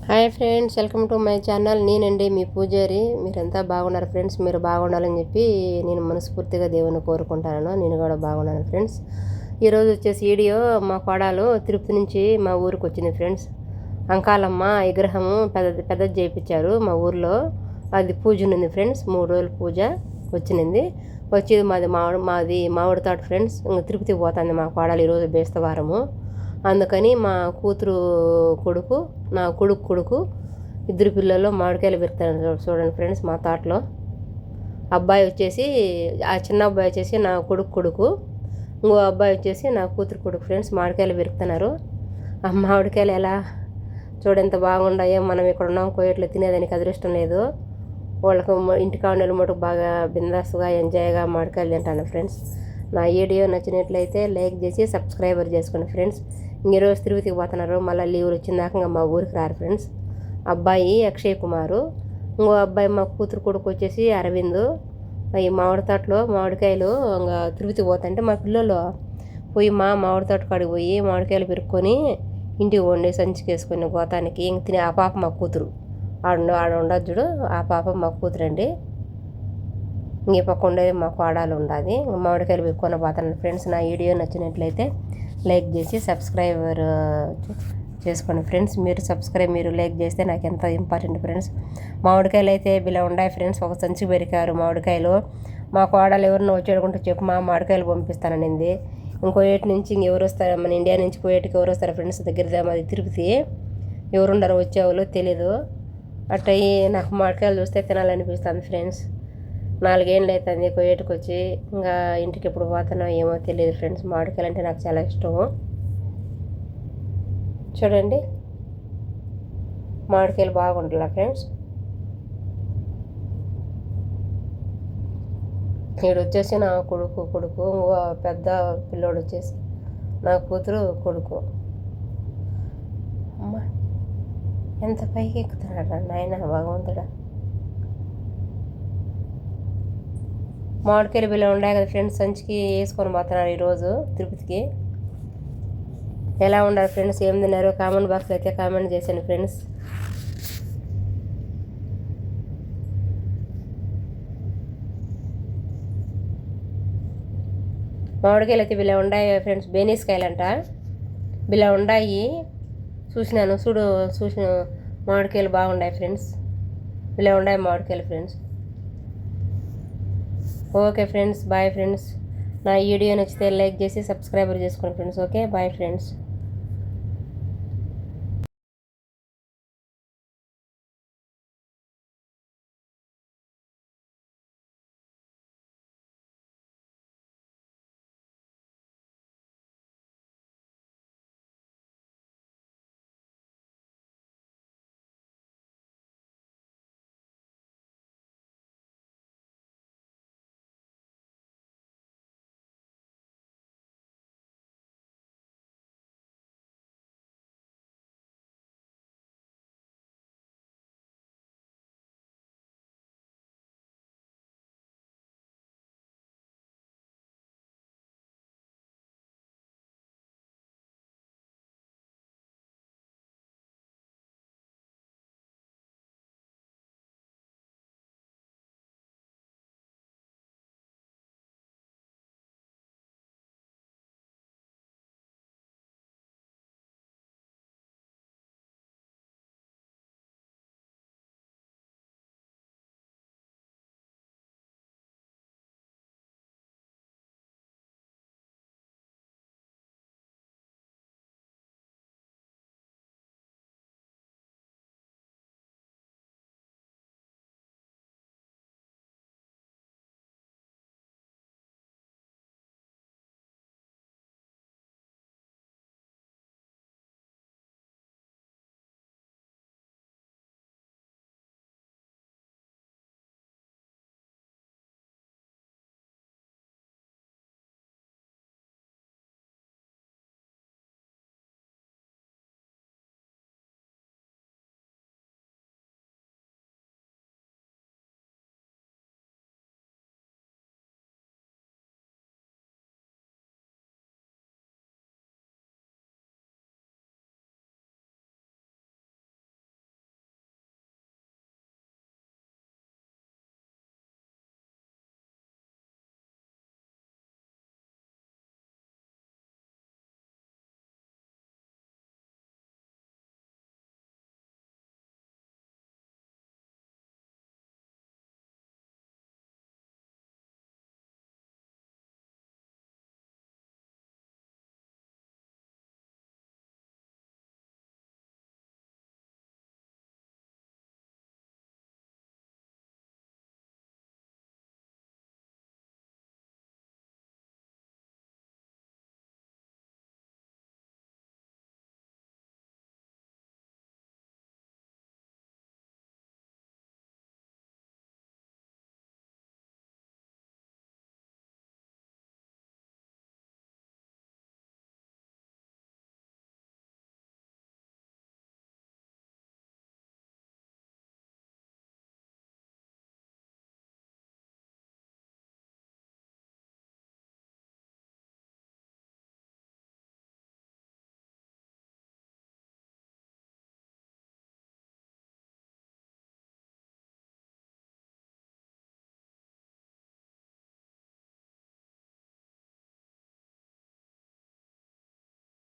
Hi friends, welcome to my channel. నేనండి మీ పూజారి. మీరంతా బాగున్నారు ఫ్రెండ్స్. మీరు బాగుండాలని చెప్పి నేను మనస్ఫూర్తిగా దేవుని కోరుకుంటాను. నేను కూడా బాగున్నాను ఫ్రెండ్స్. ఈరోజు వచ్చేసి వీడియో మా కోడలు తిరుపతి నుంచి మా ఊరికి వచ్చింది ఫ్రెండ్స్. అంకాలమ్మ విగ్రహము పెద్దది చేయించారు మా ఊర్లో. అది పూజ ఉంది ఫ్రెండ్స్. 3 రోజులు పూజ వచ్చింది. వచ్చేది మాది మామిడి తోట ఫ్రెండ్స్. ఇంకా తిరుపతికి పోతుంది మా కోడలు ఈరోజు బేస్తవారము. అందుకని మా కూతురు కొడుకు, నా కొడుకు ఇద్దరు పిల్లలు మామిడికాయలు పెడతారు చూడండి ఫ్రెండ్స్ మా తోటలో. అబ్బాయి వచ్చేసి, ఆ చిన్న అబ్బాయి వచ్చేసి నా కొడుకు, ఇంకో అబ్బాయి వచ్చేసి నా కూతురు కొడుకు ఫ్రెండ్స్. మామిడికాయలు పెరుకుతున్నారు. ఆ మామిడికాయలు ఎలా చూడ ఎంత బాగున్నాయో. మనం ఇక్కడ ఉన్నాం కోయట్లో తినేదానికి అదృష్టం లేదు. వాళ్ళకు ఇంటికాడ మటుకు బాగా బిందాస్గా ఎంజాయ్గా మామిడికాయలు తింటాను ఫ్రెండ్స్. నా వీడియో నచ్చినట్లయితే లైక్ చేసి సబ్స్క్రైబర్ చేసుకోండి ఫ్రెండ్స్. ఈరోజు తిరుపతికి పోతున్నారు. మళ్ళీ లీవ్లు వచ్చిందాక మా ఊరికి రారు ఫ్రెండ్స్. అబ్బాయి అక్షయ్ కుమారు, ఇంకో అబ్బాయి మా కూతురు కొడుకు వచ్చేసి అరవింద్. ఈ మామిడి తోటలో మామిడికాయలు ఇంకా తిరుపతికి పోతుంటే మా పిల్లలు పోయి మామిడి తోట కాడికి పోయి మామిడికాయలు పెరుక్కొని ఇంటికి వండి సంచికి వేసుకొని గోతానికి ఇంక తినే ఆ పాప మా కూతురు. ఆడ ఉండదు చూడు, ఆ పాప మా కూతురు అండి. ఇంక పక్క ఉండేది మా కోడలు ఉండాది. మామిడికాయలు పెట్టుకొని పోతాను ఫ్రెండ్స్. నా వీడియో నచ్చినట్లయితే లైక్ చేసి సబ్స్క్రైబర్ చేసుకోండి ఫ్రెండ్స్. మీరు లైక్ చేస్తే నాకు ఎంత ఇంపార్టెంట్ ఫ్రెండ్స్. మామిడికాయలు అయితే బిలా ఉన్నాయి ఫ్రెండ్స్. ఒక సంచి పెరికారు మామిడికాయలు. మా కోడలు ఎవరినో వచ్చేడుకుంటే చెప్పు, మా మామిడికాయలు పంపిస్తాననింది. ఇంకో ఏటి నుంచి ఇంకెవరు వస్తారు, మన ఇండియా నుంచి కోయేటికి ఎవరు వస్తారు ఫ్రెండ్స్. దగ్గర మాది తిరుపతి. ఎవరుండరు వచ్చేవాళ్ళు తెలీదు. అట్టయి నాకు మామిడికాయలు చూస్తే తినాలనిపిస్తుంది ఫ్రెండ్స్. 4 ఏళ్ళు అవుతుంది కోయేటికి వచ్చి. ఇంకా ఇంటికి ఎప్పుడు పోతానో ఏమో తెలియదు ఫ్రెండ్స్. మామిడికాయలు అంటే నాకు చాలా ఇష్టము. చూడండి మామిడికాయలు బాగుంటుందా ఫ్రెండ్స్. వీడు వచ్చేసి నా కొడుకు, ఇంకో పెద్ద పిల్లోడు వచ్చేసి నా కూతురు కొడుకు. అమ్మ ఎంత పైకి ఎక్కుతున్నాడు నాయన భగవంతుడా. మామిడికాయలు బిల్ల ఉన్నాయి కదా ఫ్రెండ్స్. సంచికి వేసుకొని పోతున్నారు ఈరోజు తిరుపతికి. ఎలా ఉండాలి ఫ్రెండ్స్, ఏం తిన్నారు కామెంట్ బాక్స్లో అయితే కామెంట్ చేశాను ఫ్రెండ్స్. మామిడికాయలు అయితే బిల్ల ఉన్నాయి ఫ్రెండ్స్. బేనీస్కాయలు అంట బిల్ల ఉన్నాయి. చూసిన మామిడికాయలు బాగున్నాయి ఫ్రెండ్స్. బిల్ల ఉన్నాయి మామిడికాయలు friends. Okay friends, bye friends. నా వీడియో నచ్చితే లైక్ చేసి సబ్స్క్రైబర్ చేసుకోండి ఫ్రెండ్స్. Okay bye friends.